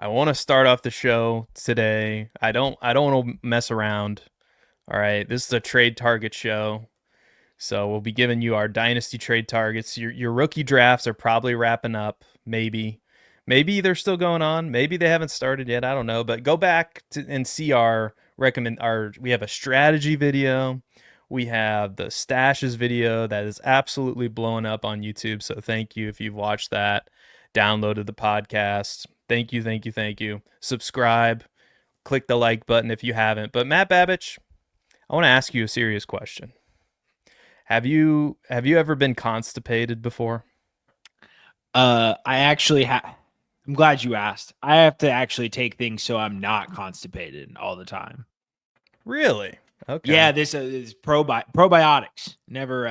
I want to start off the show today. I don't want to mess around. All right, this is a trade target show. So we'll be giving you our dynasty trade targets. Your rookie drafts are probably wrapping up, maybe. Maybe they're still going on. Maybe they haven't started yet. I don't know, but go back and see our recommend our we have a strategy video. We have the stashes video that is absolutely blowing up on YouTube. So thank you if you've watched that, downloaded the podcast. Thank you, thank you, thank you. Subscribe, click the like button if you haven't. But Matt Babich, I want to ask you a serious question. Have you ever been constipated before? I actually have. I'm glad you asked. I have to actually take things so I'm not constipated all the time. Really? Okay. Yeah, this is probiotics. Never.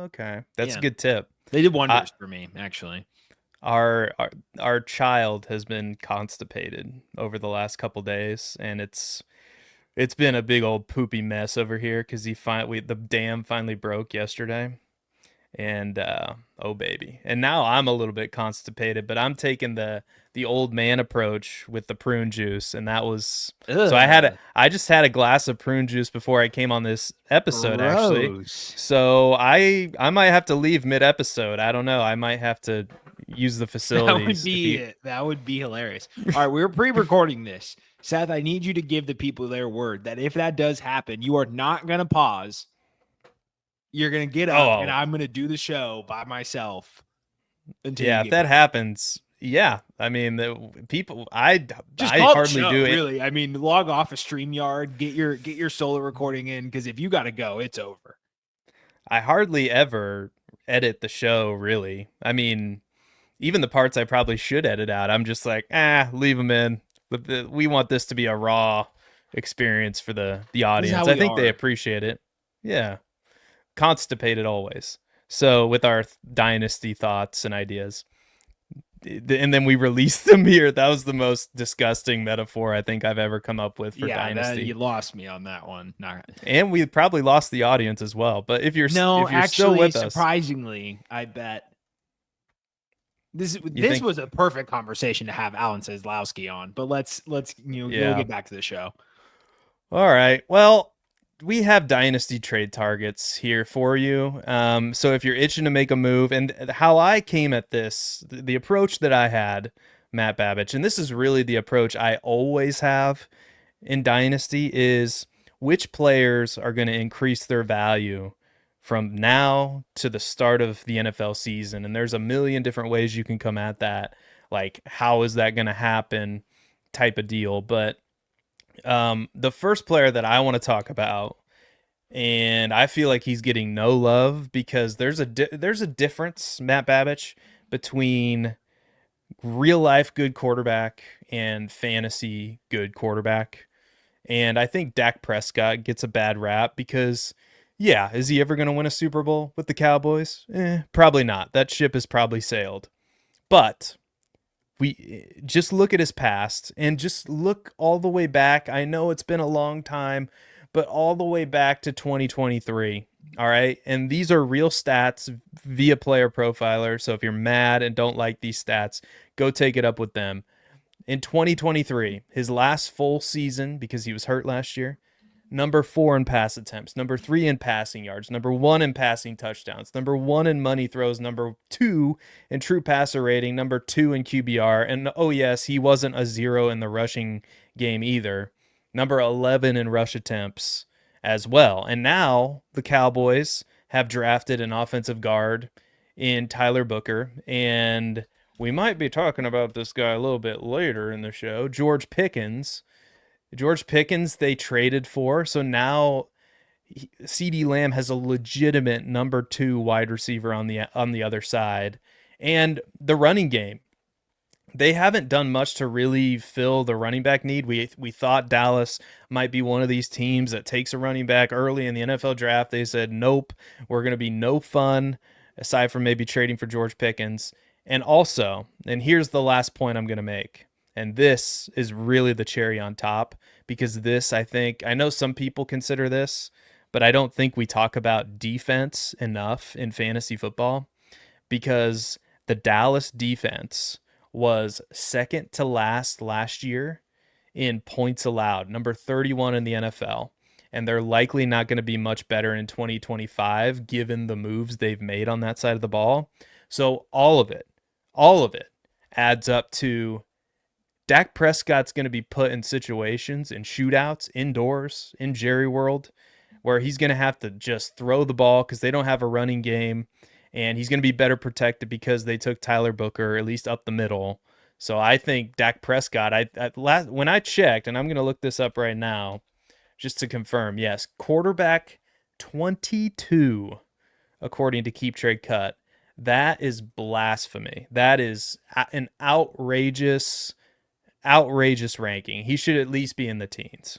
Okay, that's Yeah. a good tip. They did wonders for me, actually. Our child has been constipated over the last couple days, and it's been a big old poopy mess over here because the dam finally broke yesterday, and oh baby, and now I'm a little bit constipated, but I'm taking the old man approach with the prune juice, and that was so Ugh, I just had a glass of prune juice before I came on this episode actually, gross. so I might have to leave mid episode. I don't know. I might have to use the facilities. That would be hilarious. All right, we're pre-recording this. Seth, I need you to give the people their word that if that does happen, you are not gonna pause. You're gonna get up, and I'm gonna do the show by myself until yeah, you if get that back. happens, yeah. I mean, the people, Just I call the hardly show, do it. really. I mean, log off a StreamYard, get your solo recording in, because if you got to go, it's over. I hardly ever edit the show, really. I mean, even the parts I probably should edit out, I'm just like, leave them in. We want this to be a raw experience for the This is how audience. I we think they are. appreciate it. Yeah, constipated always. So with our dynasty thoughts and ideas, and then we released them here. That was the most disgusting metaphor I think I've ever come up with for dynasty. You lost me on that one. And we probably lost the audience as well. But if you're No, still actually, with us, surprisingly, I bet this you think was a perfect conversation to have Alan Seslowski on. But let's we'll yeah. get back to the show. All right. Well, we have dynasty trade targets here for you. So if you're itching to make a move, and how I came at this, the approach that I had, Matt Babich, and this is really the approach I always have in dynasty, is which players are going to increase their value from now to the start of the NFL season. And there's a million different ways you can come at that. Like, how is that going to happen type of deal. But the first player that I want to talk about, and I feel like he's getting no love because there's a difference, Matt Babich, between real life good quarterback and fantasy good quarterback. And I think Dak Prescott gets a bad rap because, yeah, is he ever going to win a Super Bowl with the Cowboys? Probably not. That ship has probably sailed. But we just look at his past and just look all the way back. I know it's been a long time, but all the way back to 2023. All right. And these are real stats via Player Profiler. So if you're mad and don't like these stats, go take it up with them. In 2023, his last full season, because he was hurt last year, number 4 in pass attempts, number 3 in passing yards, number 1 in passing touchdowns, number 1 in money throws, number 2 in true passer rating, number 2 in QBR. And oh, yes, he wasn't a 0 in the rushing game either. Number 11 in rush attempts as well. And now the Cowboys have drafted an offensive guard in Tyler Booker. And we might be talking about this guy a little bit later in the show, George Pickens. George Pickens they traded for, so now CeeDee Lamb has a legitimate number 2 wide receiver on the other side. And the running game, they haven't done much to really fill the running back need. We thought Dallas might be one of these teams that takes a running back early in the NFL draft. They said, nope, we're going to be no fun aside from maybe trading for George Pickens. And also, and here's the last point I'm going to make, and this is really the cherry on top, because this, I know some people consider this, but I don't think we talk about defense enough in fantasy football, because the Dallas defense was second to last year in points allowed, number 31 in the NFL. And they're likely not going to be much better in 2025 given the moves they've made on that side of the ball. So all of it adds up to Dak Prescott's going to be put in situations, in shootouts, indoors, in Jerry World, where he's going to have to just throw the ball because they don't have a running game. And he's going to be better protected because they took Tyler Booker, at least up the middle. So I think Dak Prescott, when I checked, and I'm going to look this up right now just to confirm, yes, quarterback 22, according to Keep Trade Cut. That is blasphemy. That is an outrageous ranking. He should at least be in the teens.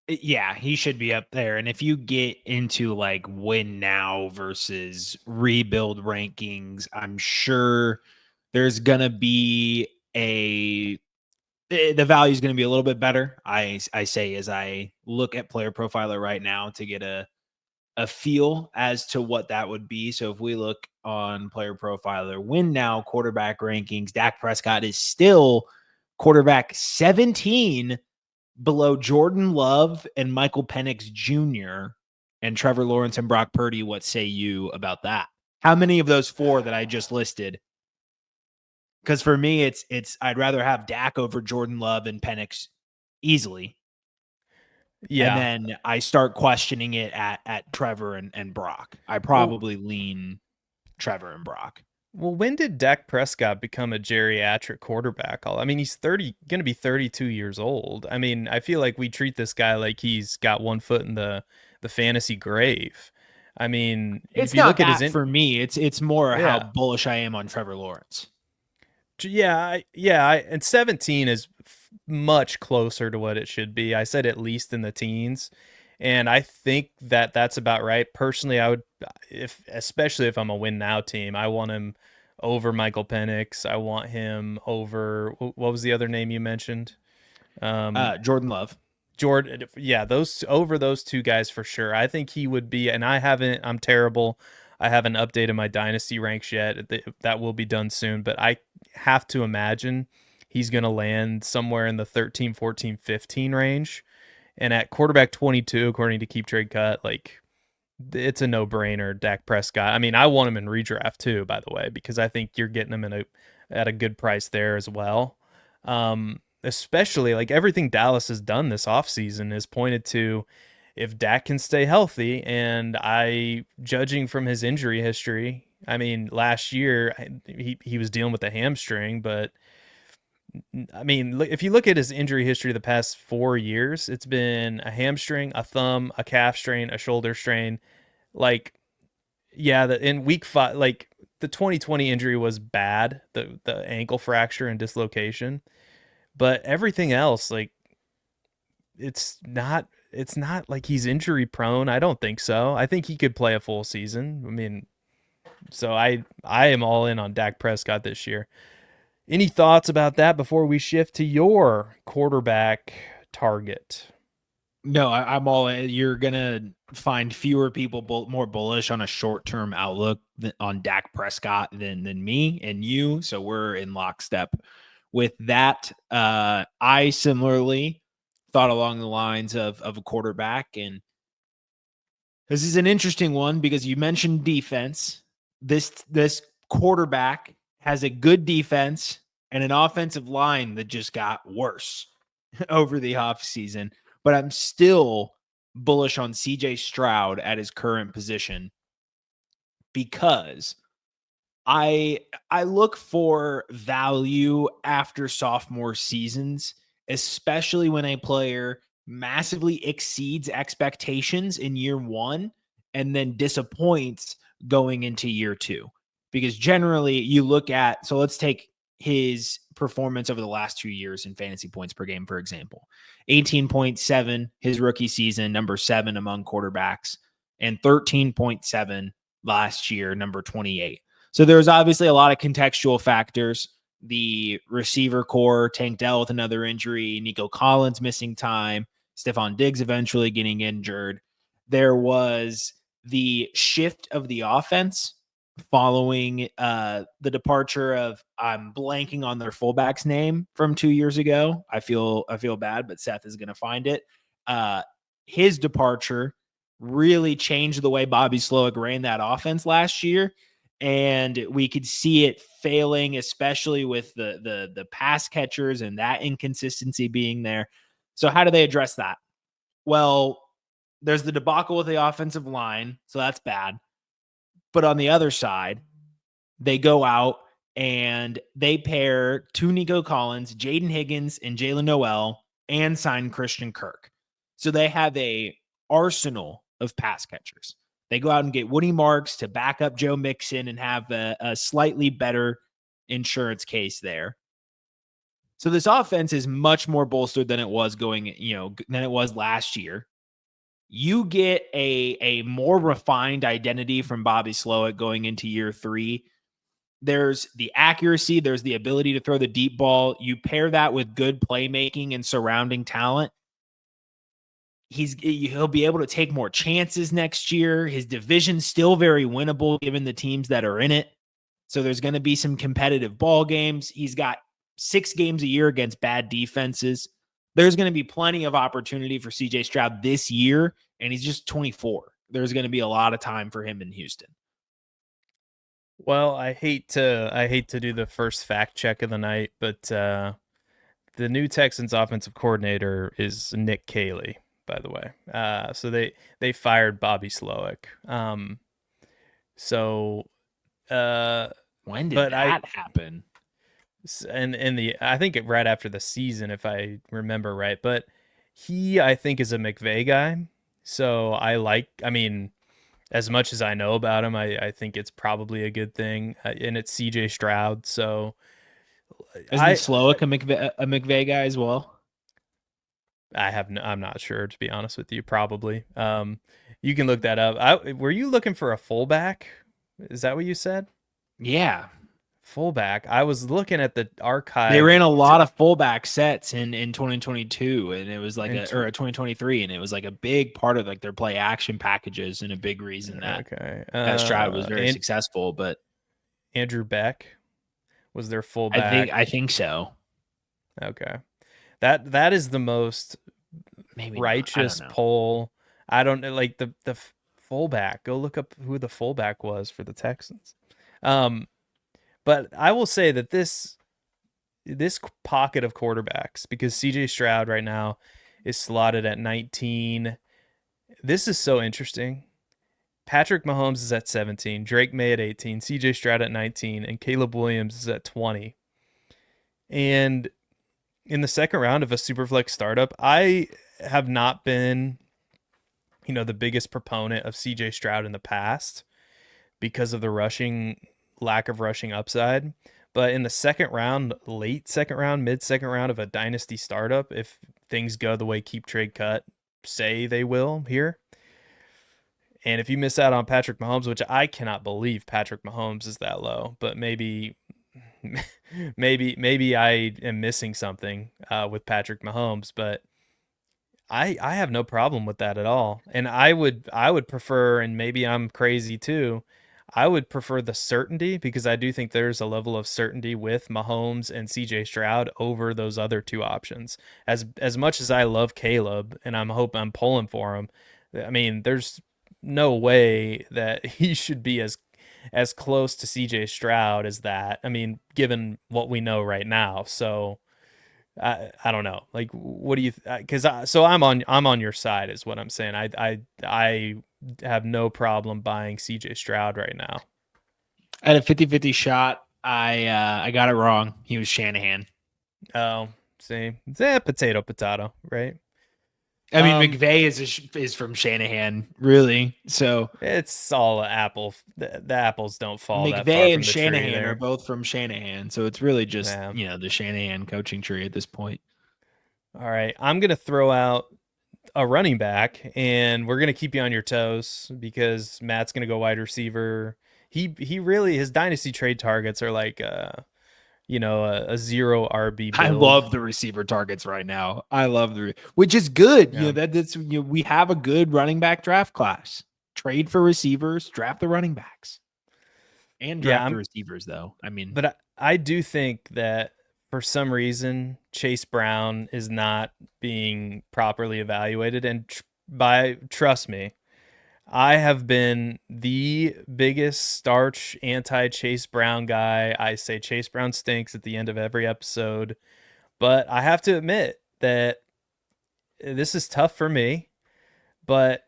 Yeah, he should be up there. And if you get into like win now versus rebuild rankings, I'm sure there's going to be the value is going to be a little bit better. I say as I look at Player Profiler right now to get a feel as to what that would be. So if we look on Player Profiler, win now quarterback rankings, Dak Prescott is still quarterback 17 below Jordan Love and Michael Penix Jr. and Trevor Lawrence and Brock Purdy. What say you about that? How many of those four that I just listed? Because for me, it's I'd rather have Dak over Jordan Love and Penix easily. Yeah. And then I start questioning it at Trevor and Brock. I probably lean Trevor and Brock. Well, when did Dak Prescott become a geriatric quarterback? I mean, he's going to be 32 years old. I mean, I feel like we treat this guy like he's got one foot in the fantasy grave. I mean, it's if you not look at for me. It's more how bullish I am on Trevor Lawrence. Yeah, and 17 is much closer to what it should be. I said at least in the teens, and I think that that's about right. Personally, I would, especially if I'm a win now team, I want him over Michael Penix. I want him over, what was the other name you mentioned? Jordan Love. Yeah, over those two guys for sure. I think he would be, and I'm terrible. I haven't updated my Dynasty ranks yet. That will be done soon, but I have to imagine he's going to land somewhere in the 13, 14, 15 range. And at quarterback 22, according to Keep Trade Cut, like, it's a no-brainer, Dak Prescott. I mean, I want him in redraft too, by the way, because I think you're getting him at a good price there as well. Especially, like, everything Dallas has done this offseason is pointed to if Dak can stay healthy, and judging from his injury history, I mean, last year he was dealing with a hamstring, but I mean, if you look at his injury history the past 4 years, it's been a hamstring, a thumb, a calf strain, a shoulder strain. Like, yeah, in week 5, like the 2020 injury was bad, the ankle fracture and dislocation, but everything else, like, it's not like he's injury prone. I don't think so. I think he could play a full season. I mean, so I am all in on Dak Prescott this year. Any thoughts about that before we shift to your quarterback target? No, I'm all in. You're going to find fewer people more bullish on a short-term outlook on Dak Prescott than me and you. So we're in lockstep with that. I similarly thought along the lines of a quarterback, and this is an interesting one because you mentioned defense. This quarterback has a good defense and an offensive line that just got worse over the offseason, but I'm still bullish on CJ Stroud at his current position because I look for value after sophomore seasons, especially when a player massively exceeds expectations in year 1 and then disappoints going into year 2. Because generally you look at, so let's take his performance over the last 2 years in fantasy points per game, for example, 18.7 his rookie season, number 7 among quarterbacks, and 13.7 last year, number 28. So there's obviously a lot of contextual factors. The receiver core, Tank Dell with another injury, Nico Collins missing time, Stephon Diggs eventually getting injured. There was the shift of the offense following the departure of, I'm blanking on their fullback's name from 2 years ago. I feel bad, but Seth is going to find it. His departure really changed the way Bobby Slowick ran that offense last year. And we could see it failing, especially with the pass catchers and that inconsistency being there. So how do they address that? Well, there's the debacle with the offensive line, so that's bad. But on the other side, they go out and they pair two Nico Collins, Jaden Higgins, and Jalen Noel, and sign Christian Kirk. So they have a arsenal of pass catchers. They go out and get Woody Marks to back up Joe Mixon and have a slightly better insurance case there. So this offense is much more bolstered than it was than it was last year. You get a more refined identity from Bobby Slowick going into year 3. There's the accuracy. There's the ability to throw the deep ball. You pair that with good playmaking and surrounding talent. He'll be able to take more chances next year. His division's still very winnable given the teams that are in it. So there's going to be some competitive ball games. He's got 6 games a year against bad defenses. There's going to be plenty of opportunity for CJ Stroud this year, and he's just 24. There's going to be a lot of time for him in Houston. Well, I hate to do the first fact check of the night, but the new Texans offensive coordinator is Nick Caley, by the way. So they fired Bobby Slowick. When did that happen? And I think right after the season, if I remember right. But he, I think, is a McVay guy. So as much as I know about him, I think it's probably a good thing. And it's CJ Stroud. So isn't Slowick a McVay guy as well? I'm not sure, to be honest with you. Probably. You can look that up. Were you looking for a fullback? Is that what you said? Yeah. Fullback. I was looking at the archive. They ran a lot of fullback sets in 2022, and it was like or 2023, and it was like a big part of like their play action packages, and a big reason that Stroud was very successful. But Andrew Beck was their fullback. I think so. Okay, that is the most righteous poll. I don't like the fullback. Go look up who the fullback was for the Texans. But I will say that this pocket of quarterbacks, because CJ Stroud right now is slotted at 19. This is so interesting. Patrick Mahomes is at 17, Drake May at 18, CJ Stroud at 19, and Caleb Williams is at 20. And in the second round of a Superflex startup, I have not been, the biggest proponent of CJ Stroud in the past because of the lack of rushing upside. But in the second round, late second round, mid second round of a dynasty startup, if things go the way Keep Trade Cut say they will here, and if you miss out on Patrick Mahomes, which I cannot believe Patrick Mahomes is that low, but maybe I am missing something with Patrick Mahomes, but I have no problem with that at all. And I would prefer, and maybe I'm crazy too, I would prefer the certainty, because I do think there's a level of certainty with Mahomes and CJ Stroud over those other two options. As much as I love Caleb and I'm pulling for him, I mean, there's no way that he should be as close to CJ Stroud as that. I mean, given what we know right now. So I don't know. Like, what do you? So I'm on your side, is what I'm saying. I have no problem buying CJ Stroud right now. I had a 50-50 shot. I got it wrong. He was Shanahan. Oh, see, potato, right? I mean, McVay is from Shanahan, really. So it's all apple. The apples don't fall. McVay and Shanahan are both from Shanahan, so it's really just the Shanahan coaching tree at this point. All right, I'm gonna throw out a running back, and we're gonna keep you on your toes because Matt's gonna go wide receiver. He really, his dynasty trade targets are like a 0 RB build. I love the receiver targets right now. I love which is good. Yeah. We have a good running back draft class. Trade for receivers, draft the running backs. And draft the receivers, though. I mean, but I do think that for some reason Chase Brown is not being properly evaluated, and trust me, I have been the biggest starch anti Chase Brown guy. I say Chase Brown stinks at the end of every episode, but I have to admit that this is tough for me. But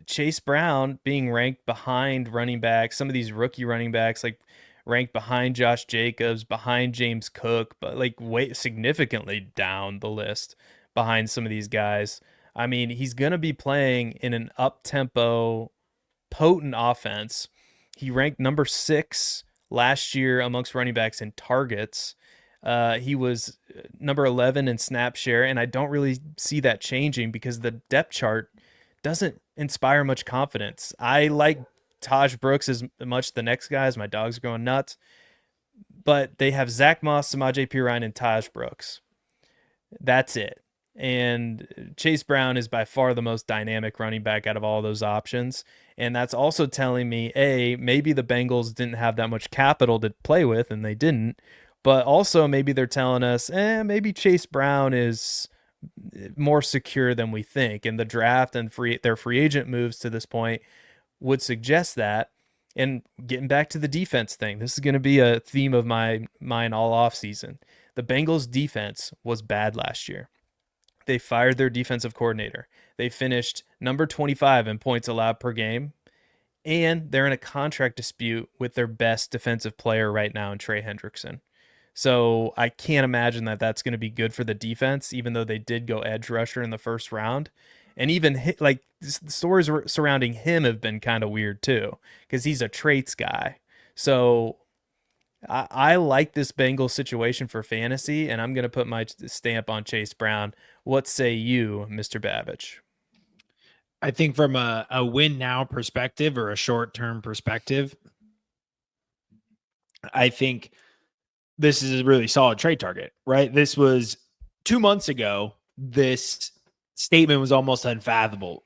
Chase Brown being ranked behind running backs, some of these rookie running backs, like ranked behind Josh Jacobs, behind James Cook, but like way significantly down the list behind some of these guys. I mean, he's going to be playing in an up-tempo, potent offense. He ranked number 6 last year amongst running backs in targets. He was number 11 in snap share, and I don't really see that changing because the depth chart doesn't inspire much confidence. I like Taj Brooks as much the next guys. My dogs are going nuts. But they have Zach Moss, Samaje Perine, and Taj Brooks. That's it. And Chase Brown is by far the most dynamic running back out of all those options. And that's also telling me, A, maybe the Bengals didn't have that much capital to play with, and they didn't. But also maybe they're telling us, maybe Chase Brown is more secure than we think. And the draft and their free agent moves to this point would suggest that. And getting back to the defense thing, this is going to be a theme of mine all offseason. The Bengals defense was bad last year. They fired their defensive coordinator. They finished number 25 in points allowed per game. And they're in a contract dispute with their best defensive player right now in Trey Hendrickson. So I can't imagine that that's going to be good for the defense, even though they did go edge rusher in the first round. And even like the stories surrounding him have been kind of weird too, because he's a traits guy. So I like this Bengals situation for fantasy, and I'm going to put my stamp on Chase Brown. What say you, Mr. Babbage? I think from a win now perspective or a short-term perspective, I think this is a really solid trade target, right? This was 2 months ago. This statement was almost unfathomable.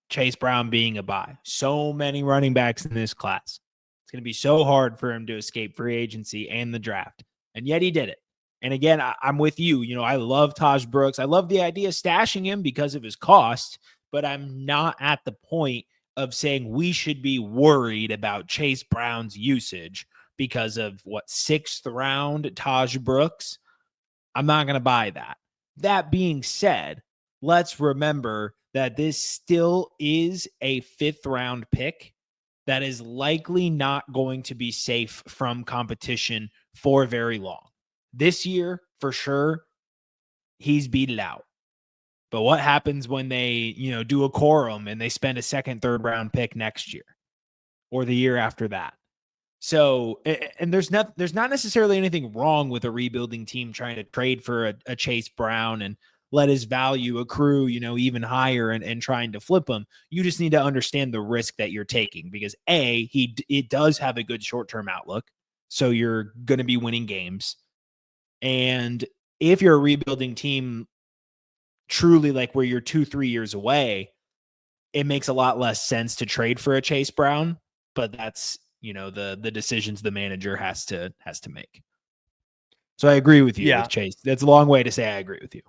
Chase Brown being a buy. So many running backs in this class. It's going to be so hard for him to escape free agency and the draft. And yet he did it. And again, I'm with you. You know, I love Taj Brooks. I love the idea of stashing him because of his cost, but I'm not at the point of saying we should be worried about Chase Brown's usage because of what, 6th round Taj Brooks. I'm not going to buy that. That being said, let's remember that this still is a 5th round pick that is likely not going to be safe from competition for very long. This year, for sure, he's beat out. But what happens when they, do a quorum and they spend a 2nd, 3rd round pick next year or the year after that? So, and there's not necessarily anything wrong with a rebuilding team trying to trade for a Chase Brown and let his value accrue, even higher and trying to flip him. You just need to understand the risk that you're taking because it does have a good short-term outlook. So you're going to be winning games. And if you're a rebuilding team truly like where you're 2-3 years away, it makes a lot less sense to trade for a Chase Brown, but that's, the decisions the manager has to make. So I agree with you with Chase. That's a long way to say I agree with you.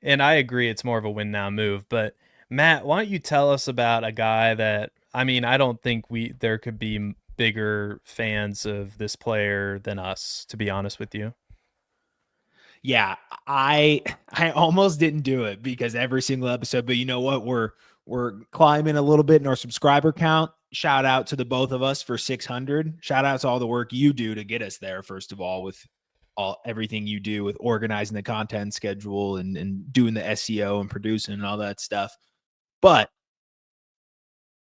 And I agree it's more of a win now move. But Matt, why don't you tell us about a guy that, I don't think there could be bigger fans of this player than us, to be honest with you. Yeah, I almost didn't do it because every single episode, but you know what? We're climbing a little bit in our subscriber count. Shout out to the both of us for 600. Shout out to all the work you do to get us there, first of all, with everything you do with organizing the content schedule and doing the SEO and producing and all that stuff. But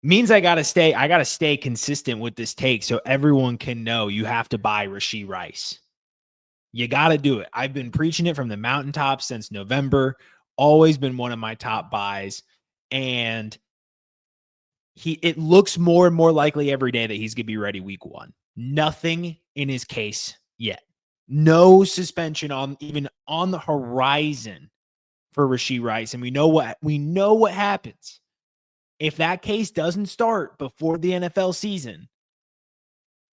means I gotta stay consistent with this take so everyone can know you have to buy Rashee Rice. You got to do it. I've been preaching it from the mountaintops since November. Always been one of my top buys. And it looks more and more likely every day that he's going to be ready week 1. Nothing in his case yet. No suspension even on the horizon for Rashee Rice. And we know what happens. If that case doesn't start before the NFL season,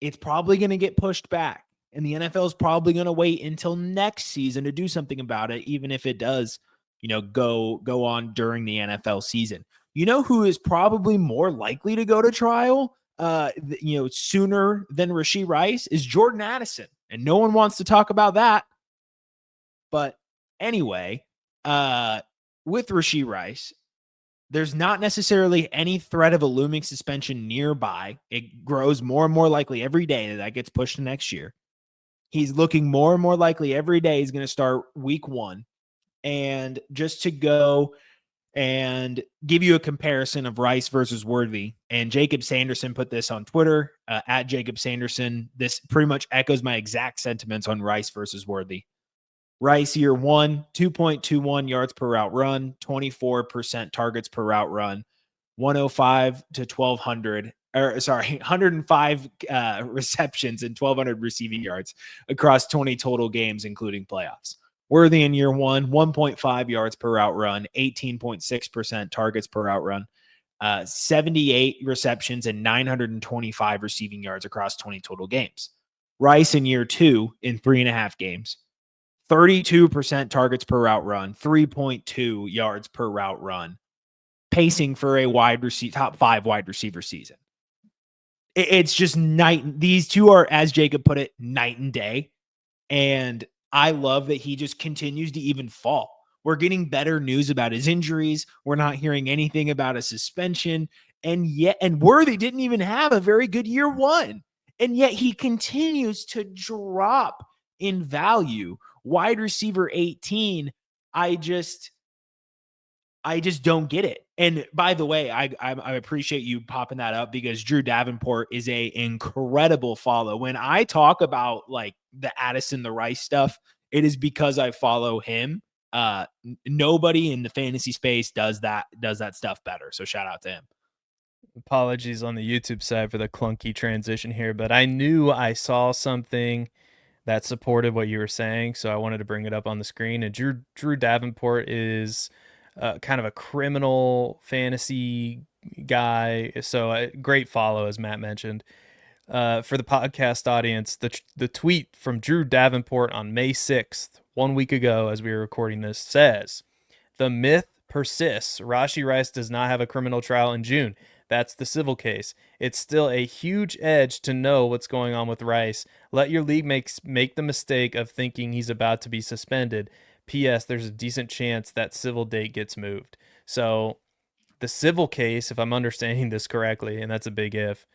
it's probably going to get pushed back. And the NFL is probably going to wait until next season to do something about it, even if it does, go on during the NFL season. You know who is probably more likely to go to trial, sooner than Rashee Rice is Jordan Addison. And no one wants to talk about that. But anyway, with Rashee Rice, there's not necessarily any threat of a looming suspension nearby. It grows more and more likely every day that gets pushed to next year. He's looking more and more likely every day he's going to start week 1. And just to go and give you a comparison of Rice versus Worthy, and Jacob Sanderson put this on Twitter, at Jacob Sanderson. This pretty much echoes my exact sentiments on Rice versus Worthy. Rice year 1, 2.21 yards per route run, 24% targets per route run, 105 to 1,200, 105 receptions and 1,200 receiving yards across 20 total games, including playoffs. Worthy in year 1, 1.5 yards per route run, 18.6% targets per route run, 78 receptions and 925 receiving yards across 20 total games. Rice in year 2, in 3.5 games, 32% targets per route run, 3.2 yards per route run, pacing for a top 5 wide receiver season. It's just these two are, as Jacob put it, night and day. And I love that he just continues to even fall. We're getting better news about his injuries. We're not hearing anything about a suspension. And Worthy didn't even have a very good year 1. And yet he continues to drop in value. Wide receiver 18, I just don't get it. And by the way, I appreciate you popping that up, because Drew Davenport is a incredible follow. When I talk about like the Addison, the Rice stuff, it is because I follow him. Nobody in the fantasy space does that stuff better. So shout out to him. Apologies on the YouTube side for the clunky transition here, but I knew I saw something that supported what you were saying, so I wanted to bring it up on the screen. And Drew Davenport is kind of a criminal fantasy guy, so a great follow, as Matt mentioned. For the podcast audience, the tweet from Drew Davenport on May 6th, 1 week ago as we were recording this, says, "The myth persists. Rashee Rice does not have a criminal trial in June. That's the civil case. It's still a huge edge to know what's going on with Rice. Let your league make the mistake of thinking he's about to be suspended. P.S. There's a decent chance that civil date gets moved." So the civil case, if I'm understanding this correctly, and that's a big if,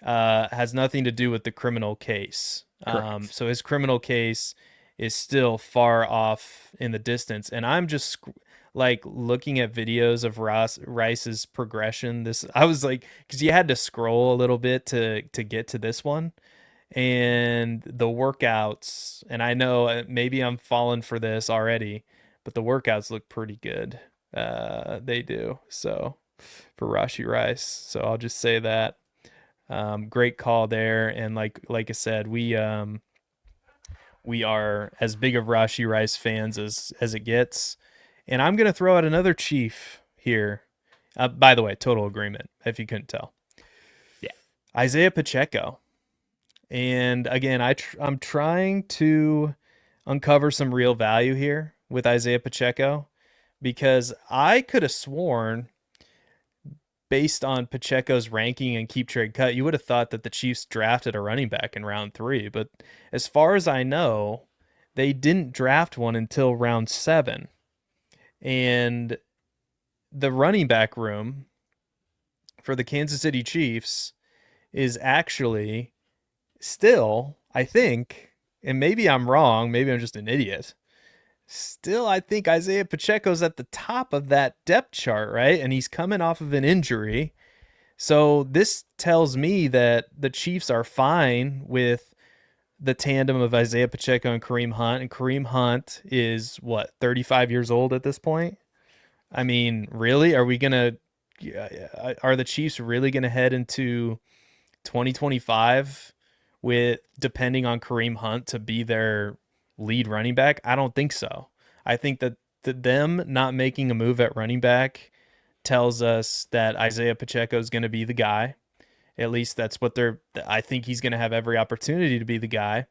has nothing to do with the criminal case. So his criminal case is still far off in the distance. And I'm just like looking at videos of Rice's progression. I was like, because you had to scroll a little bit to get to this one, and the workouts. And I know maybe I'm falling for this already, but the workouts look pretty good. They do. So for Rashee Rice, so I'll just say that. Great call there. And like I said, we are as big of Rashee Rice fans as it gets. And I'm going to throw out another Chief here. By the way, total agreement, if you couldn't tell. Yeah. Isiah Pacheco. And again, I'm trying to uncover some real value here with Isiah Pacheco, because I could have sworn, based on Pacheco's ranking and keep trade cut, you would have thought that the Chiefs drafted a running back in round 3. But as far as I know, they didn't draft one until round 7. And the running back room for the Kansas City Chiefs is actually still, I think, and maybe I'm wrong, maybe I'm just an idiot, still I think Isiah Pacheco's at the top of that depth chart, right? And he's coming off of an injury. So this tells me that the Chiefs are fine with the tandem of Isiah Pacheco and Kareem Hunt. And Kareem Hunt is, 35 years old at this point? I mean, really? Are the Chiefs really going to head into 2025 with depending on Kareem Hunt to be their lead running back? I don't think so. I think that them not making a move at running back tells us that Isiah Pacheco is going to be the guy. At least that's what I think he's going to have every opportunity to be the guy.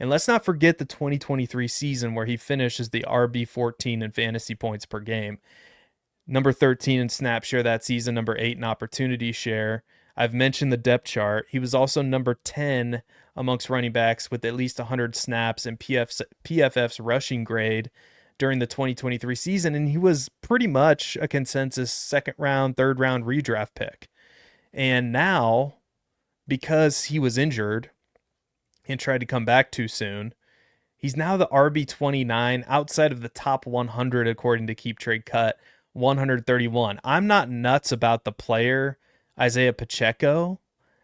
And let's not forget the 2023 season where he finishes the RB14 in fantasy points per game. Number 13 in snap share that season, number 8 in opportunity share. I've mentioned the depth chart. He was also number 10 amongst running backs with at least 100 snaps and PFF's rushing grade during the 2023 season, and he was pretty much a consensus second round, third round redraft pick. And now, because he was injured and tried to come back too soon, he's now the RB29 outside of the top 100 according to Keep Trade Cut, 131. I'm not nuts about the player Isiah Pacheco.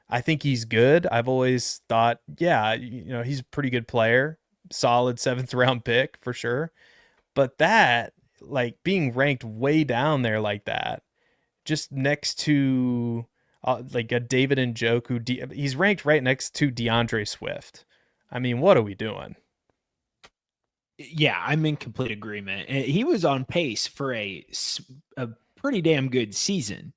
I think he's good. I've always thought, yeah, he's a pretty good player, solid 7th round pick for sure. But that, like, being ranked way down there like that, just next to like a David Njoku, he's ranked right next to DeAndre Swift. I mean, what are we doing? Yeah, I'm in complete agreement. He was on pace for a pretty damn good season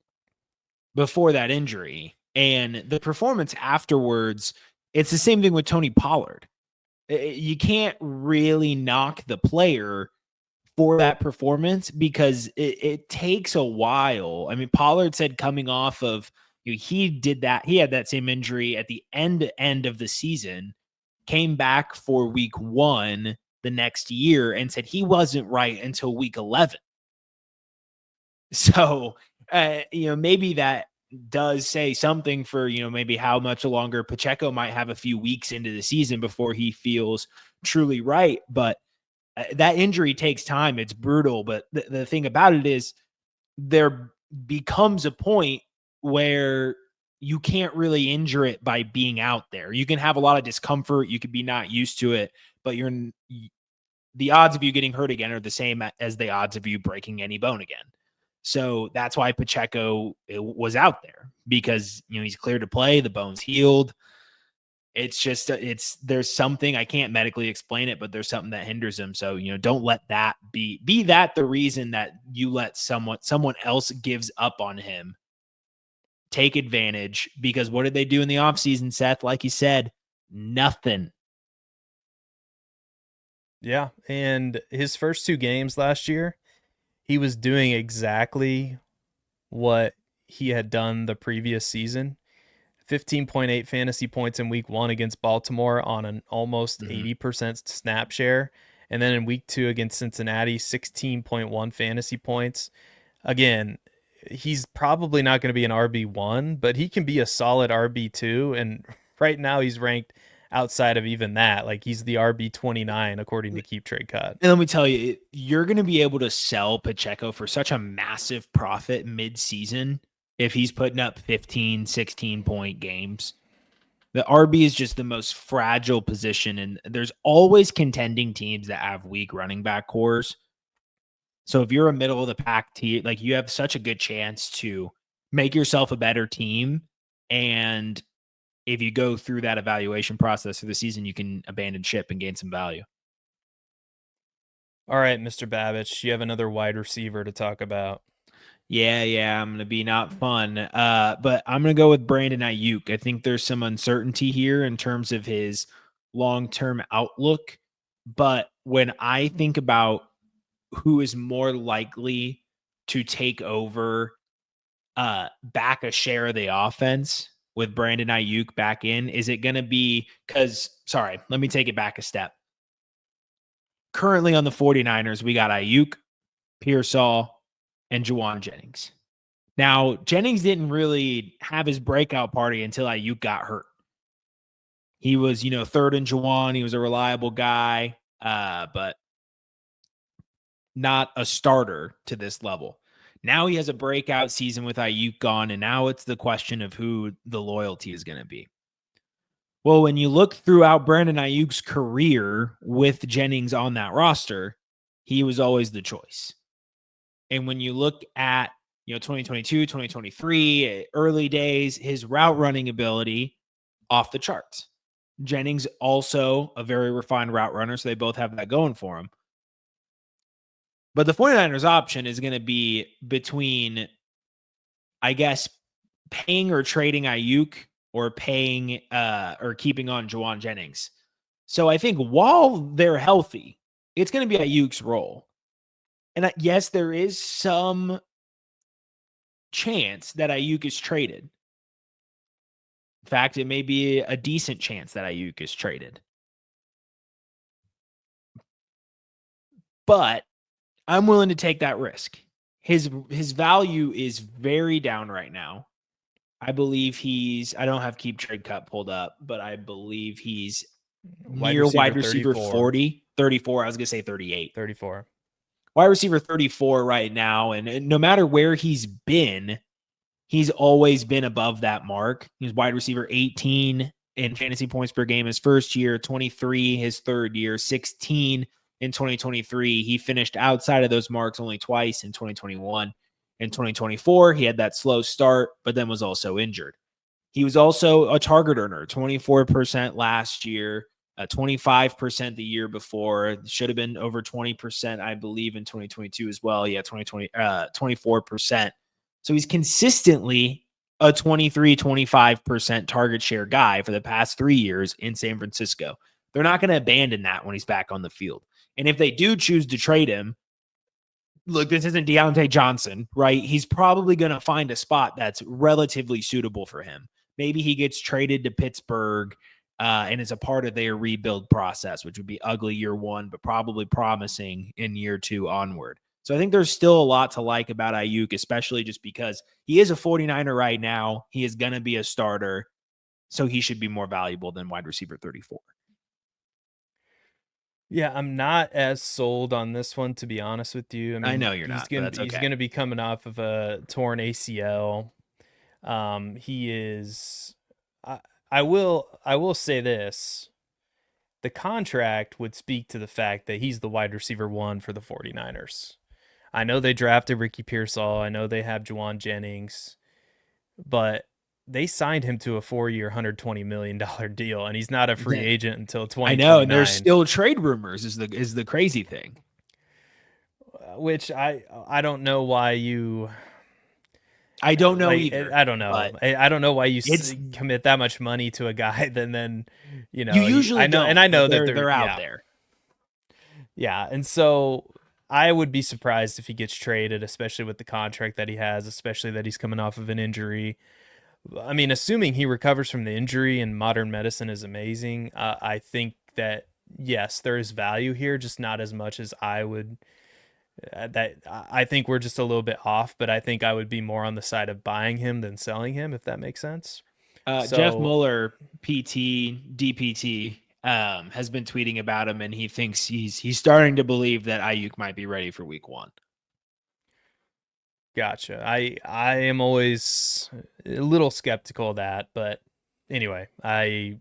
before that injury. And the performance afterwards, it's the same thing with Tony Pollard. You can't really knock the player for that performance because it takes a while. I mean, Pollard said coming off of, he had that same injury at the end of the season, came back for week 1 the next year and said he wasn't right until week 11. So, maybe that does say something for, maybe how much longer Pacheco might have a few weeks into the season before he feels truly right. But that injury takes time. It's brutal. But the thing about it is there becomes a point where you can't really injure it by being out there. You can have a lot of discomfort. You could be not used to it, but the odds of you getting hurt again are the same as the odds of you breaking any bone again. So that's why Pacheco was out there, because, he's cleared to play. The bone's healed. It's just, there's something, I can't medically explain it, but there's something that hinders him. So, don't let that be that the reason that you let someone else gives up on him. Take advantage, because what did they do in the offseason, Seth? Like you said, nothing. Yeah. And his first 2 games last year, he was doing exactly what he had done the previous season. 15.8 fantasy points in week 1 against Baltimore on an almost 80% snap share. And then in week 2 against Cincinnati, 16.1 fantasy points. Again, he's probably not going to be an RB1, but he can be a solid RB2. And right now he's ranked outside of even that. Like, he's the RB29 according to Keep Trade Cut. And let me tell you, you're going to be able to sell Pacheco for such a massive profit mid-season if he's putting up 15, 16-point games. The RB is just the most fragile position, and there's always contending teams that have weak running back cores. So if you're a middle of the pack team, like, you have such a good chance to make yourself a better team. And if you go through that evaluation process through the season, you can abandon ship and gain some value. All right, Mr. Babich, you have another wide receiver to talk about. Yeah, I'm going to be not fun. But I'm going to go with Brandon Aiyuk. I think there's some uncertainty here in terms of his long-term outlook. But when I think about who is more likely to take over back a share of the offense with Brandon Aiyuk back in, is it going to be let me take it back a step. Currently on the 49ers, we got Aiyuk, Pearsall, and Juwan Jennings. Now, Jennings didn't really have his breakout party until Aiyuk got hurt. He was, third in Juwan. He was a reliable guy, but not a starter to this level. Now he has a breakout season with Aiyuk gone, and now it's the question of who the loyalty is going to be. Well, when you look throughout Brandon Aiyuk's career with Jennings on that roster, he was always the choice. And when you look at, 2022, 2023, early days, his route running ability off the charts. Jennings also a very refined route runner, so they both have that going for him. But the 49ers option is going to be between, I guess, paying or trading Aiyuk or paying or keeping on Juwan Jennings. So I think while they're healthy, it's going to be Aiyuk's role. And yes, there is some chance that Aiyuk is traded. In fact, it may be a decent chance that Aiyuk is traded. But I'm willing to take that risk. His value is very down right now. I believe I don't have Keep Trade Cut pulled up, but I believe he's near wide receiver 40, 34. I was going to say 38. 34. Wide receiver 34 right now. And no matter where he's been, he's always been above that mark. He's wide receiver 18 in fantasy points per game his first year, 23 his third year, 16 in 2023. He finished outside of those marks only twice in 2021. In 2024, he had that slow start, but then was also injured. He was also a target earner, 24% last year, 25% the year before. Should have been over 20%, I believe, in 2022 as well. Yeah, 24%. So he's consistently a 23, 25% target share guy for the past 3 years in San Francisco. They're not going to abandon that when he's back on the field. And if they do choose to trade him, look, this isn't Deontay Johnson, right? He's probably going to find a spot that's relatively suitable for him. Maybe he gets traded to Pittsburgh and is a part of their rebuild process, which would be ugly year one, but probably promising in year two onward. So I think there's still a lot to like about Aiyuk, especially just because he is a 49er right now. He is going to be a starter, so he should be more valuable than wide receiver 34. Yeah, I'm not as sold on this one, to be honest with you. I mean, I know you're not, but that's okay. He's going to be coming off of a torn ACL. He is. I will say this: the contract would speak to the fact that he's the wide receiver 1 for the 49ers. I know they drafted Ricky Pearsall. I know they have Juwan Jennings, but they signed him to a 4-year, $120 million deal, and he's not a free agent until 2029. I know, and there's still trade rumors. Is the crazy thing? Which I don't know why you. I don't know either. I don't know. I don't know why you commit that much money to a guy. Then you know. You usually I know, don't, and I know that they're out there. Yeah, and so I would be surprised if he gets traded, especially with the contract that he has, especially that he's coming off of an injury. I mean, assuming he recovers from the injury and modern medicine is amazing, I think that, yes, there is value here, just not as much as I would. I think we're just a little bit off, but I think I would be more on the side of buying him than selling him, if that makes sense. Jeff Mueller, PT, DPT, has been tweeting about him, and he thinks he's starting to believe that Aiyuk might be ready for week 1. Gotcha. I am always a little skeptical of that, but anyway, I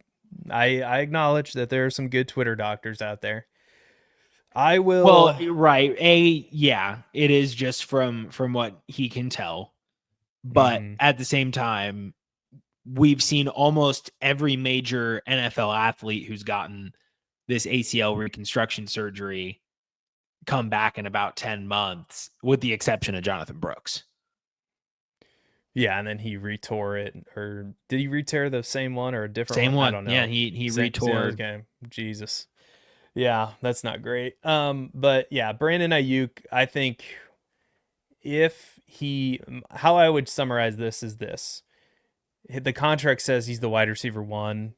acknowledge that there are some good Twitter doctors out there. I will. Well, right. Yeah, it is just from what he can tell, but at the same time, we've seen almost every major NFL athlete who's gotten this ACL reconstruction surgery come back in about 10 months, with the exception of Jonathan Brooks. Yeah, and then he retore it, or did he re-tear the same one or a different same one? I don't know. Yeah, he retore. Okay, Jesus. Yeah, that's not great. But yeah, Brandon Aiyuk, I think how I would summarize this is this. The contract says he's the wide receiver 1.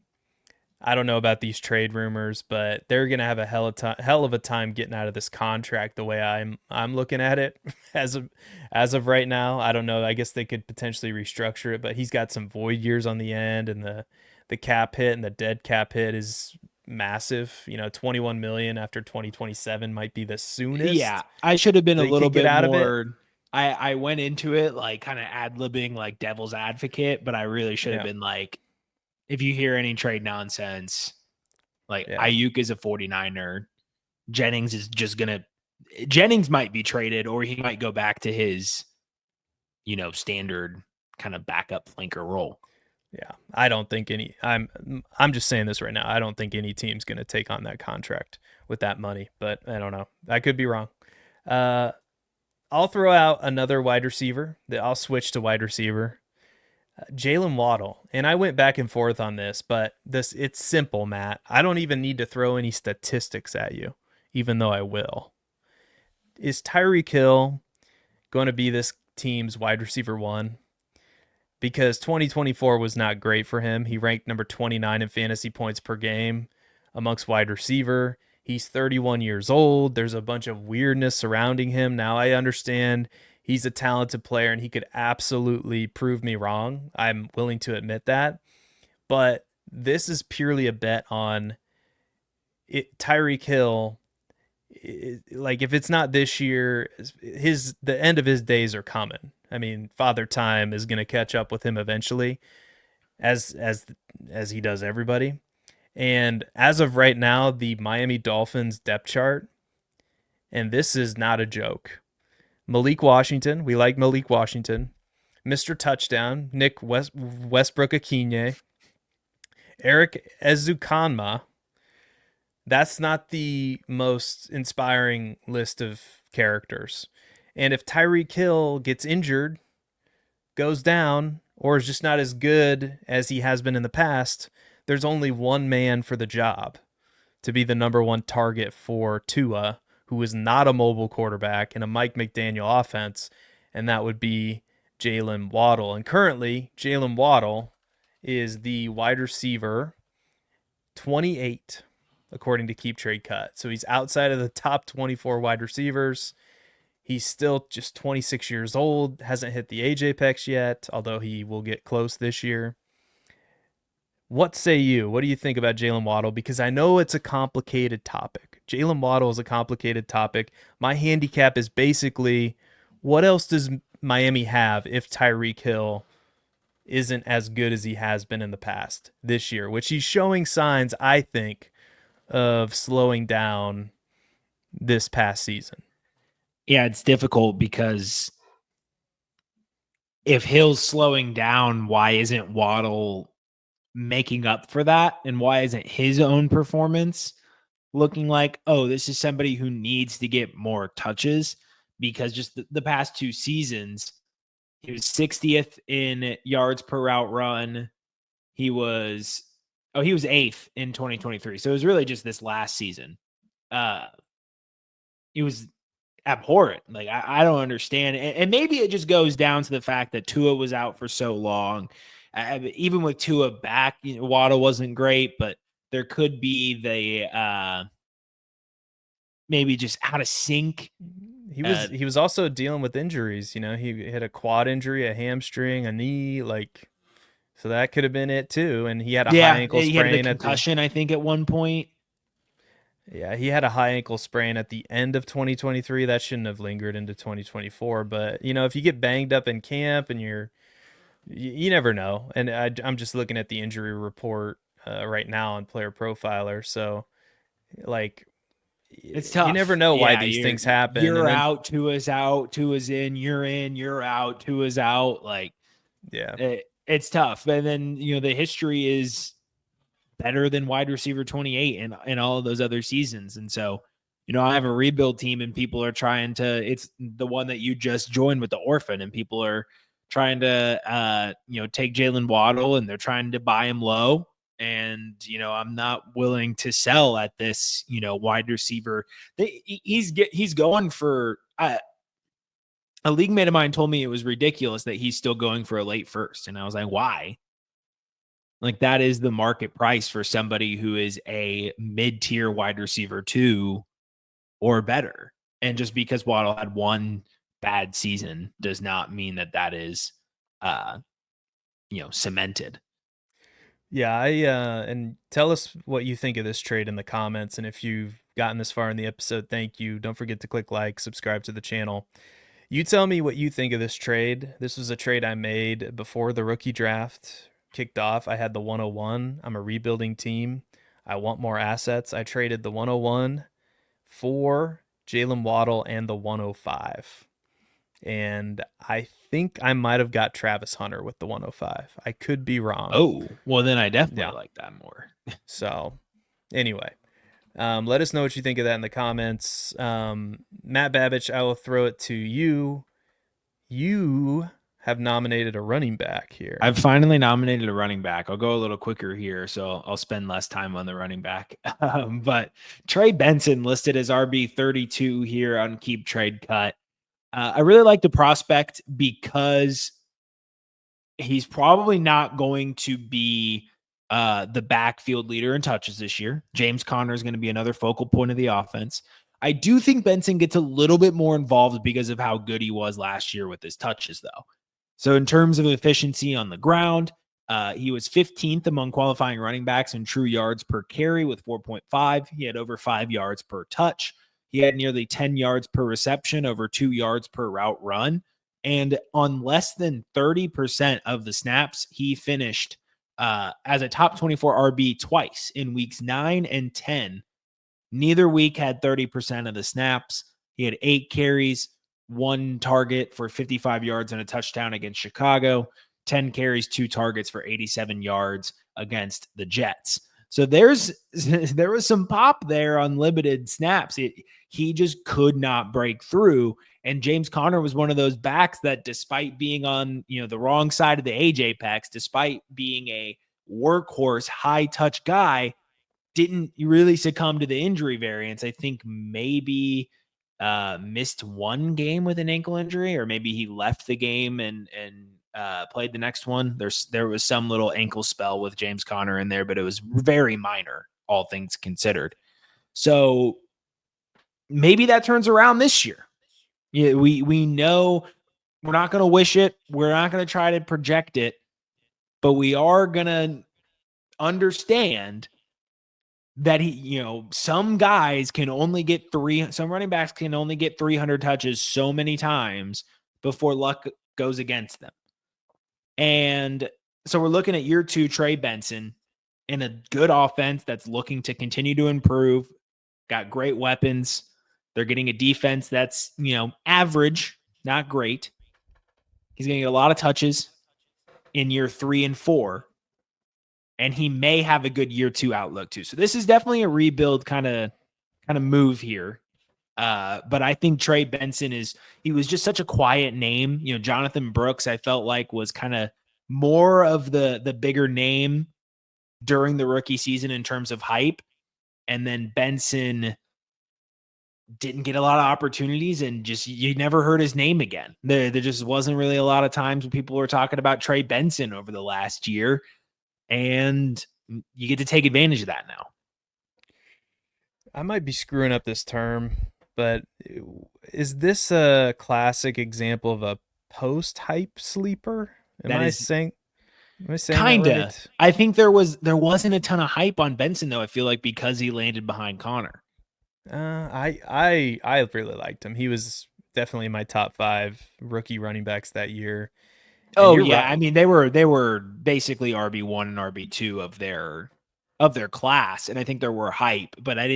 I don't know about these trade rumors, but they're going to have a hell of a time getting out of this contract the way I'm looking at it as of right now. I don't know. I guess they could potentially restructure it, but he's got some void years on the end, and the cap hit and the dead cap hit is massive. 21 million after 2027 might be the soonest. Yeah, I should have been a little bit out more. Of it. I went into it like kind of ad-libbing like devil's advocate, but I really should have been like, if you hear any trade nonsense, like Aiyuk is a 49er, Jennings might be traded, or he might go back to his, standard kind of backup flanker role. Yeah, I don't think I'm just saying this right now. I don't think any team's going to take on that contract with that money, but I don't know. I could be wrong. I'll throw out another wide receiver. I'll switch to wide receiver. Jaylen Waddle, and I went back and forth on this, but it's simple, Matt. I don't even need to throw any statistics at you, even though I will. Is Tyreek Hill going to be this team's wide receiver one? Because 2024 was not great for him. He ranked number 29 in fantasy points per game amongst wide receiver. He's 31 years old. There's a bunch of weirdness surrounding him. Now I understand he's a talented player and he could absolutely prove me wrong. I'm willing to admit that. But this is purely a bet on Tyreek Hill. Like if it's not this year, the end of his days are coming. I mean, Father Time is going to catch up with him eventually, as he does everybody. And as of right now, the Miami Dolphins depth chart, and this is not a joke. Malik Washington, we like Malik Washington. Mr. Touchdown, Nick Westbrook-Ikhine, Eric Ezukanma. That's not the most inspiring list of characters. And if Tyreek Hill gets injured, goes down, or is just not as good as he has been in the past, there's only one man for the job to be the number one target for Tua, who is not a mobile quarterback in a Mike McDaniel offense, and that would be Jaylen Waddle. And currently, Jaylen Waddle is the wide receiver 28, according to Keep Trade Cut. So he's outside of the top 24 wide receivers. He's still just 26 years old, hasn't hit the age apex yet, although he will get close this year. What say you? What do you think about Jaylen Waddle? Because I know it's a complicated topic. Jaylen Waddle is a complicated topic. My handicap is basically, what else does Miami have if Tyreek Hill isn't as good as he has been in the past this year, which he's showing signs, I think, of slowing down this past season. Yeah, it's difficult because if Hill's slowing down, why isn't Waddle making up for that? And why isn't his own performance looking like, oh, this is somebody who needs to get more touches? Because just the past two seasons, he was 60th in yards per route run. He was 8th in 2023. So it was really just this last season. It was abhorrent. Like, I don't understand. And maybe it just goes down to the fact that Tua was out for so long. Even with Tua back, Waddle wasn't great, but there could be the maybe just out of sync. He was also dealing with injuries. He had a quad injury, a hamstring, a knee, so that could have been it too. And he had a high ankle sprain. He had the concussion, I think, at one point. Yeah, he had a high ankle sprain at the end of 2023. That shouldn't have lingered into 2024. But, if you get banged up in camp and you never know. And I'm just looking at the injury report right now on Player Profiler. So, it's tough. You never know why these things happen. You're out, Tua's out, Tua's in, you're out, Tua's out. It's tough. And then, the history is better than wide receiver 28 in all of those other seasons. And so, I have a rebuild team and people are trying to, it's the one that you just joined with the orphan, and people are trying to, take Jaylen Waddle and they're trying to buy him low. And, I'm not willing to sell at this, wide receiver. He's going for, a league mate of mine told me it was ridiculous that he's still going for a late first. And I was like, why? Like, that is the market price for somebody who is a mid-tier wide receiver 2 or better. And just because Waddle had one bad season does not mean that is, cemented. Yeah, and tell us what you think of this trade in the comments. And if you've gotten this far in the episode, thank you. Don't forget to click like, subscribe to the channel. You tell me what you think of this trade. This was a trade I made before the rookie draft kicked off. I had the 101. I'm a rebuilding team. I want more assets. I traded the 101 for Jaylen Waddle and the 105. And I think I might have got Travis Hunter with the 105. I could be wrong. Oh, well, then I definitely like that more. So, anyway, let us know what you think of that in the comments. Matt Babich, I will throw it to you. You have nominated a running back here. I've finally nominated a running back. I'll go a little quicker here, so I'll spend less time on the running back. But Trey Benson listed as RB 32 here on Keep Trade Cut. I really like the prospect because he's probably not going to be the backfield leader in touches this year. James Conner is going to be another focal point of the offense. I do think Benson gets a little bit more involved because of how good he was last year with his touches, though. So in terms of efficiency on the ground, he was 15th among qualifying running backs in true yards per carry with 4.5. He had over 5 yards per touch. He had nearly 10 yards per reception, over 2 yards per route run. And on less than 30% of the snaps, he finished as a top 24 RB twice in weeks 9 and 10. Neither week had 30% of the snaps. He had 8 carries, 1 target for 55 yards and a touchdown against Chicago, 10 carries, 2 targets for 87 yards against the Jets. So there was some pop there on limited snaps. He just could not break through. And James Conner was one of those backs that, despite being on the wrong side of the age apex, despite being a workhorse, high touch guy, didn't really succumb to the injury variance. I think maybe missed one game with an ankle injury, or maybe he left the game and played the next one. There was some little ankle spell with James Conner in there, but it was very minor, all things considered. So maybe that turns around this year. Yeah, we know we're not going to wish it. We're not going to try to project it, but we are going to understand that some guys can only get some running backs can only get 300 touches so many times before luck goes against them. And so we're looking at year 2, Trey Benson, in a good offense that's looking to continue to improve, got great weapons. They're getting a defense that's, average, not great. He's going to get a lot of touches in year 3 and 4. And he may have a good year 2 outlook too. So this is definitely a rebuild kind of move here. But I think Trey Benson he was just such a quiet name. Jonathan Brooks, I felt like, was kind of more of the bigger name during the rookie season in terms of hype. And then Benson didn't get a lot of opportunities, and just, you never heard his name again. There just wasn't really a lot of times when people were talking about Trey Benson over the last year. And you get to take advantage of that now. I might be screwing up this term, but is this a classic example of a post-hype sleeper? Am I saying kinda that right? I think there wasn't a ton of hype on Benson, though, I feel like, because he landed behind Conner. I really liked him. He was definitely my top 5 rookie running backs that year. Oh yeah, right. I mean, they were basically RB1 and RB2 of their class, and I think there were hype, but I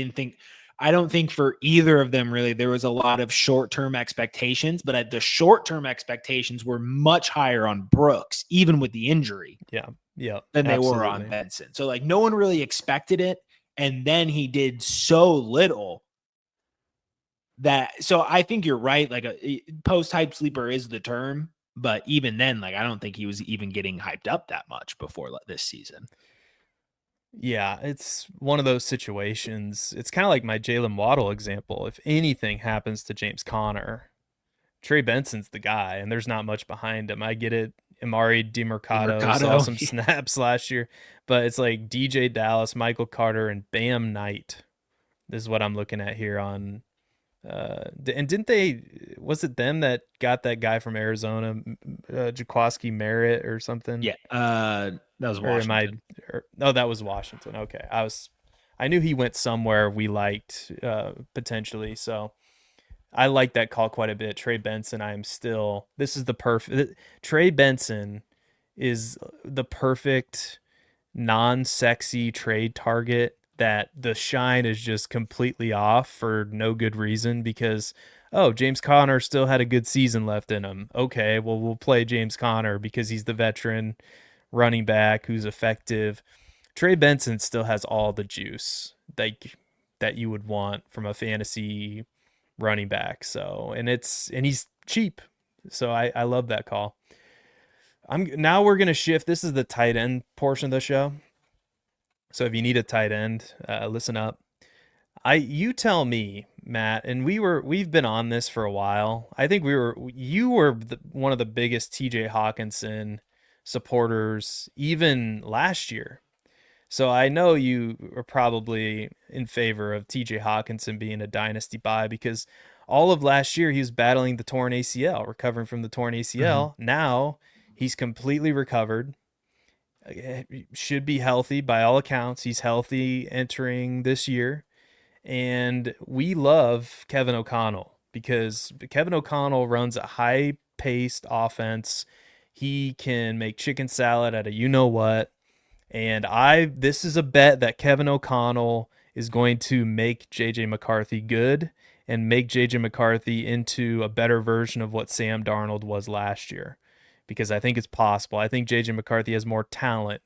don't think for either of them really there was a lot of short-term expectations, but the short-term expectations were much higher on Brooks, even with the injury. Yeah. Than they were on Benson. So no one really expected it, and then he did so little so I think you're right. Like, a post-hype sleeper is the term. But even then, I don't think he was even getting hyped up that much before this season. Yeah, it's one of those situations. It's kind of like my Jaylen Waddle example. If anything happens to James Conner, Trey Benson's the guy, and there's not much behind him. I get it. Amari DeMercado saw some snaps last year, but it's like DJ Dallas, Michael Carter, and Bam Knight. This is what I'm looking at here on. And was it them that got that guy from Arizona, Jaquaski Merritt or something? Yeah. That was Washington. That was Washington. Okay. I knew he went somewhere we liked, potentially. So I like that call quite a bit. Trey Benson, Trey Benson is the perfect non-sexy trade target that the shine is just completely off for no good reason, because James Conner still had a good season left in him. Okay, well, we'll play James Conner because he's the veteran running back who's effective. Trey Benson still has all the juice that you would want from a fantasy running back. So, and he's cheap. So I love that call. Now we're gonna shift. This is the tight end portion of the show. So if you need a tight end, listen up. You tell me, Matt, and we've been on this for a while. I think you were one of the biggest TJ Hockenson supporters even last year. So I know you are probably in favor of TJ Hockenson being a dynasty buy because all of last year he was battling the torn ACL, recovering from the torn Mm-hmm. ACL. Now he's completely recovered. Should be healthy by all accounts. He's healthy entering this year. And we love Kevin O'Connell because Kevin O'Connell runs a high paced offense. He can make chicken salad out of you know what. And this is a bet that Kevin O'Connell is going to make JJ McCarthy good and make JJ McCarthy into a better version of what Sam Darnold was last year. Because I think it's possible. I think JJ McCarthy has more talent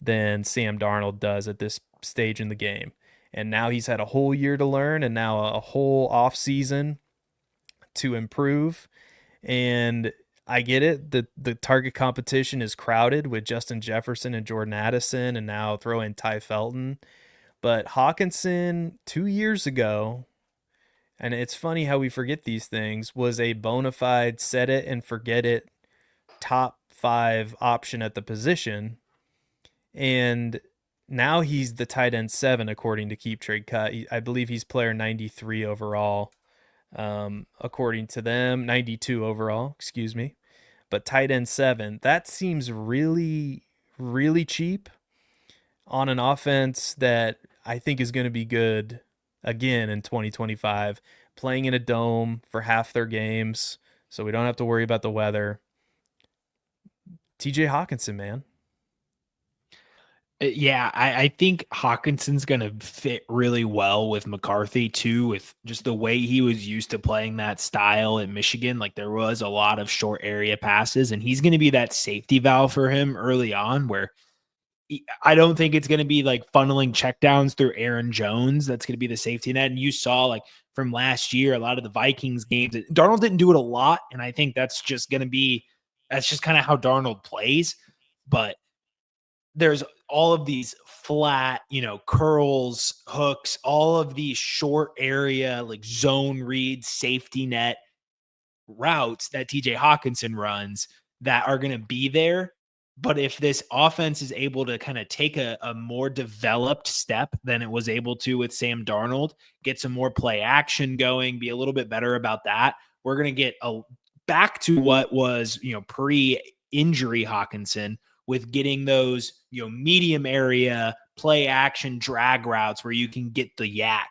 than Sam Darnold does at this stage in the game. And now he's had a whole year to learn and now a whole off season to improve. And I get it. The target competition is crowded with Justin Jefferson and Jordan Addison, and now throw in Ty Felton. But Hockenson 2 years ago, and it's funny how we forget these things, was a bona fide set it and forget it top 5 option at the position. And now he's the tight end 7 according to Keep Trade Cut. I believe he's player 93 overall, according to them, 92 overall, excuse me. But tight end 7, that seems really, really cheap on an offense that I think is going to be good again in 2025, playing in a dome for half their games, so we don't have to worry about the weather. TJ Hockenson, man. Yeah, I think Hawkinson's going to fit really well with McCarthy too, with just the way he was used to playing that style in Michigan. Like there was a lot of short area passes, and he's going to be that safety valve for him early on where I don't think it's going to be like funneling checkdowns through Aaron Jones. That's going to be the safety net. And you saw like from last year, a lot of the Vikings games, Darnold didn't do it a lot. And I think that's just kind of how Darnold plays. But there's all of these flat, curls, hooks, all of these short area, like zone read, safety net routes that TJ Hockenson runs that are going to be there. But if this offense is able to kind of take a more developed step than it was able to with Sam Darnold, get some more play action going, be a little bit better about that, we're going to get back to what was, pre-injury Hockenson, with getting those, medium area play action drag routes where you can get the yak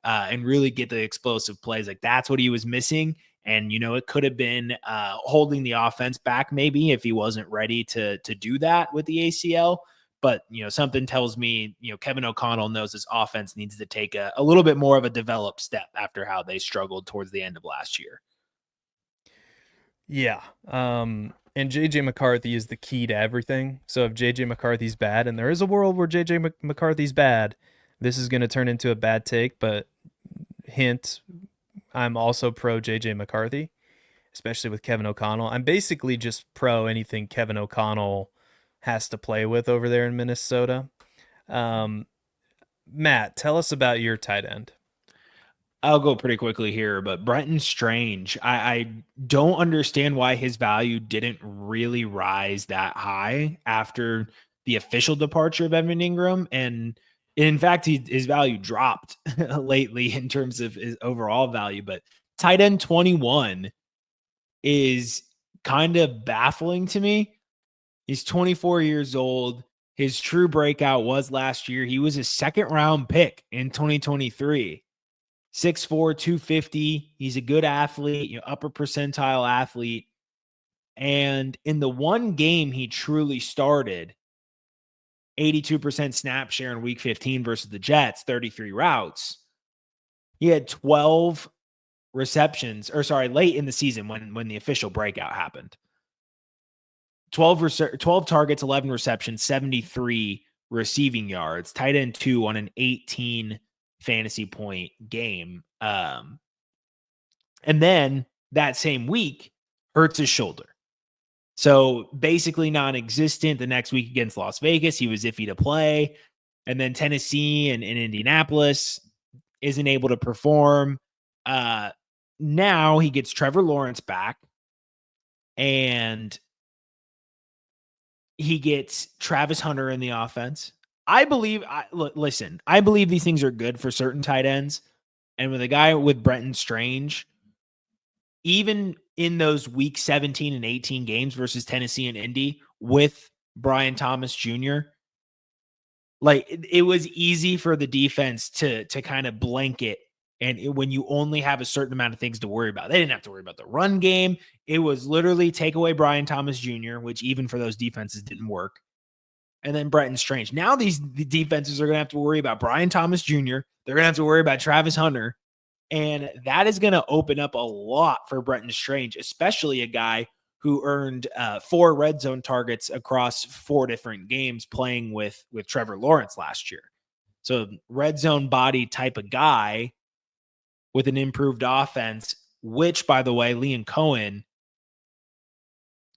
and really get the explosive plays. Like that's what he was missing. And, it could have been holding the offense back maybe if he wasn't ready to do that with the ACL. But, something tells me, Kevin O'Connell knows this offense needs to take a little bit more of a developed step after how they struggled towards the end of last year. Yeah. And JJ McCarthy is the key to everything. So if JJ McCarthy's bad, and there is a world where JJ McCarthy's bad, this is going to turn into a bad take. But hint, I'm also pro JJ McCarthy, especially with Kevin O'Connell. I'm basically just pro anything Kevin O'Connell has to play with over there in Minnesota. Matt, tell us about your tight end. I'll go pretty quickly here, but Brenton Strange, I don't understand why his value didn't really rise that high after the official departure of Evan Ingram. And in fact, his value dropped lately in terms of his overall value. But tight end 21 is kind of baffling to me. He's 24 years old. His true breakout was last year. He was a second round pick in 2023. 6'4", 250. He's a good athlete, upper percentile athlete. And in the one game he truly started, 82% snap share in week 15 versus the Jets, 33 routes. He had 12 receptions, late in the season when the official breakout happened. 12 targets, 11 receptions, 73 receiving yards, tight end 2 on an 18 fantasy point game. And then that same week hurts his shoulder. So basically non-existent. The next week against Las Vegas, he was iffy to play. And then Tennessee and Indianapolis isn't able to perform. Now he gets Trevor Lawrence back, and he gets Travis Hunter in the offense. I believe these things are good for certain tight ends. And with a guy with Brenton Strange, even in those week 17 and 18 games versus Tennessee and Indy with Brian Thomas Jr., like it was easy for the defense to kind of blanket. And when you only have a certain amount of things to worry about, they didn't have to worry about the run game. It was literally take away Brian Thomas Jr., which even for those defenses didn't work. And then Brenton Strange. Now the defenses are going to have to worry about Brian Thomas Jr. They're going to have to worry about Travis Hunter. And that is going to open up a lot for Brenton Strange, especially a guy who earned 4 red zone targets across 4 different games playing with Trevor Lawrence last year. So red zone body type of guy with an improved offense, which, by the way, Liam Cohen,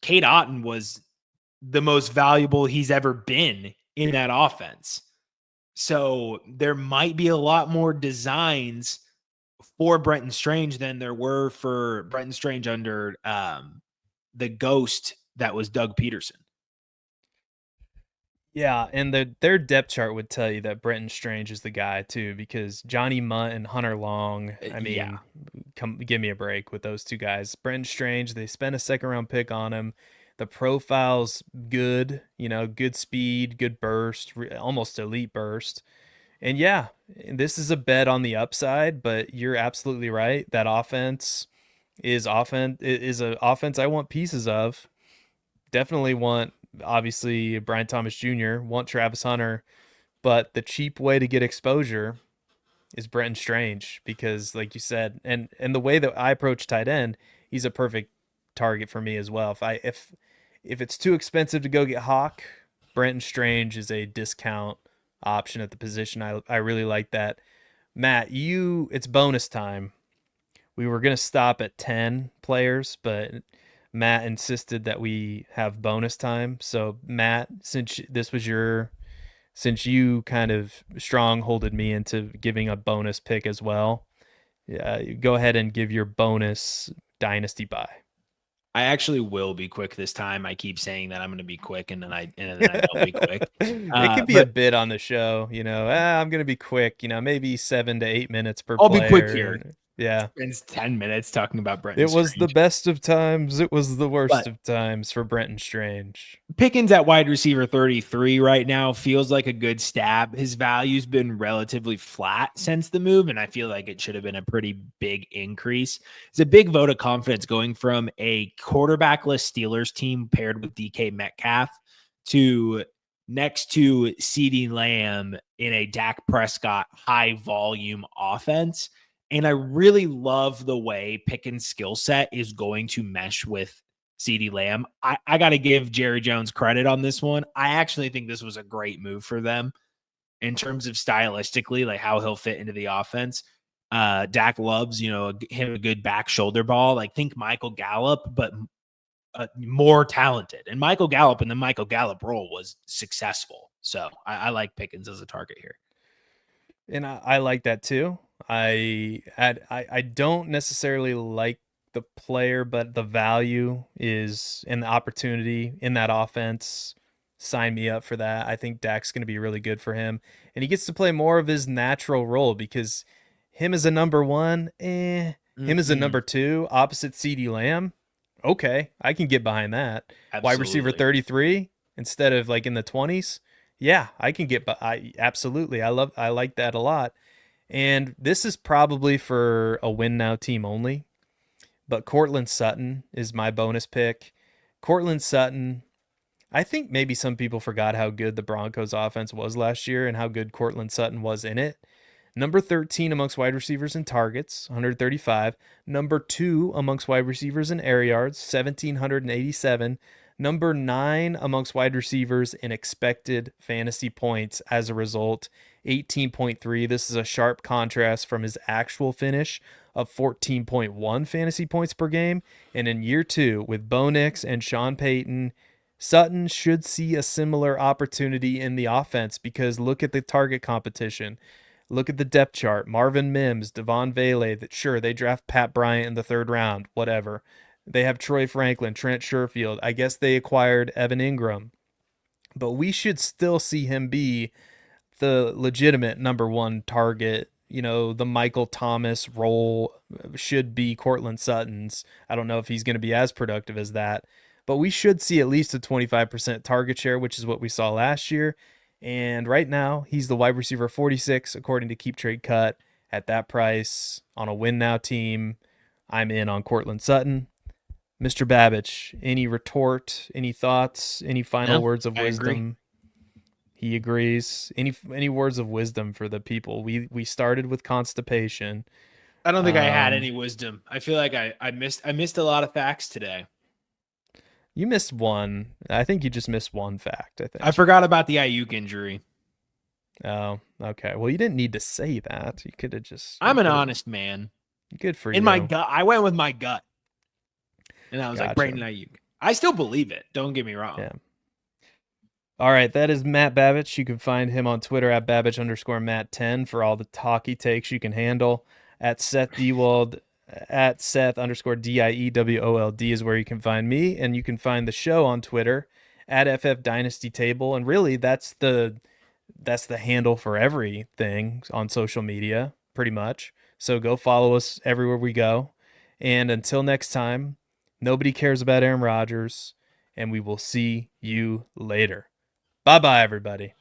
Cade Otton was the most valuable he's ever been in that offense. So there might be a lot more designs for Brenton Strange than there were for Brenton Strange under the ghost that was Doug Peterson. Yeah, and their depth chart would tell you that Brenton Strange is the guy too, because Johnny Munt and Hunter Long, I mean, come give me a break with those two guys. Brenton Strange, they spent a second round pick on him. The profile's good, good speed, good burst, almost elite burst. And yeah, this is a bet on the upside, but you're absolutely right. That offense is an offense I want pieces of. Definitely want, obviously, Brian Thomas Jr., want Travis Hunter, but the cheap way to get exposure is Brenton Strange, because like you said, and the way that I approach tight end, he's a perfect target for me as well. If it's too expensive to go get Hawk, Brenton Strange is a discount option at the position. I really like that. Matt, it's bonus time. We were going to stop at 10 players, but Matt insisted that we have bonus time. So Matt, since you kind of strongholded me into giving a bonus pick as well, go ahead and give your bonus dynasty buy. I actually will be quick this time. I keep saying that I'm going to be quick, and then I don't be quick. It could be a bit on the show, I'm going to be quick, maybe 7 to 8 minutes per I'll player. Be quick here. Yeah. It's 10 minutes talking about Brenton It was Strange. the best of times. It was the worst of times for Brenton Strange. Pickens at wide receiver 33 right now feels like a good stab. His value's been relatively flat since the move, and I feel like it should have been a pretty big increase. It's a big vote of confidence going from a quarterbackless Steelers team paired with DK Metcalf to next to CeeDee Lamb in a Dak Prescott high volume offense. And I really love the way Pickens' skill set is going to mesh with CeeDee Lamb. I got to give Jerry Jones credit on this one. I actually think this was a great move for them in terms of stylistically, like how he'll fit into the offense. Dak loves, him a good back shoulder ball. Like think Michael Gallup, but more talented. And Michael Gallup in the Michael Gallup role was successful. So I like Pickens as a target here. And I like that too. I don't necessarily like the player, but the value is and the opportunity in that offense. Sign me up for that. I think Dak's going to be really good for him, and he gets to play more of his natural role, because him as a number one, him as a number 2, opposite CeeDee Lamb. Okay, I can get behind that. Absolutely. Wide receiver 33 instead of like in the 20s. Yeah, I can get. Absolutely, I like that a lot. And this is probably for a win now team only, but Courtland Sutton is my bonus pick. Courtland Sutton, I think maybe some people forgot how good the Broncos offense was last year and how good Courtland Sutton was in it. Number 13 amongst wide receivers in targets, 135. Number 2 amongst wide receivers in air yards, 1,787. Number 9 amongst wide receivers in expected fantasy points as a result. 18.3. This is a sharp contrast from his actual finish of 14.1 fantasy points per game. And in year 2, with Bo Nix and Sean Payton, Sutton should see a similar opportunity in the offense because look at the target competition. Look at the depth chart. Marvin Mims, Devon Vele, sure, they draft Pat Bryant in the 3rd round, whatever. They have Troy Franklin, Trent Sherfield. I guess they acquired Evan Ingram. But we should still see him be the legitimate number 1 target. You know, the Michael Thomas role should be Courtland Sutton's. I don't know if he's going to be as productive as that. But we should see at least a 25% target share, which is what we saw last year. And right now, he's the wide receiver 46, according to Keep Trade Cut. At that price, on a win-now team, I'm in on Courtland Sutton. Mr. Babbage, any retort, any thoughts, any final words of wisdom? Agree. He agrees. Any words of wisdom for the people? We started with constipation. I don't think I had any wisdom. I feel like I missed a lot of facts today. You missed one. I think you just missed one fact, I think. I forgot about the Aiyuk injury. Oh, okay. Well, you didn't need to say that. You could have just... I'm an honest man. Good for you. In my gut, I went with my gut. And I was like, Brandon Aiyuk. I still believe it. Don't get me wrong. Yeah. All right, that is Matt Babbage. You can find him on Twitter at Babbage_Matt10 for all the talky takes you can handle. At Seth Dewald, at Seth_DIEWOLD is where you can find me. And you can find the show on Twitter at FF Dynasty Table. And really, that's the handle for everything on social media, pretty much. So go follow us everywhere we go. And until next time, nobody cares about Aaron Rodgers, and we will see you later. Bye-bye, everybody.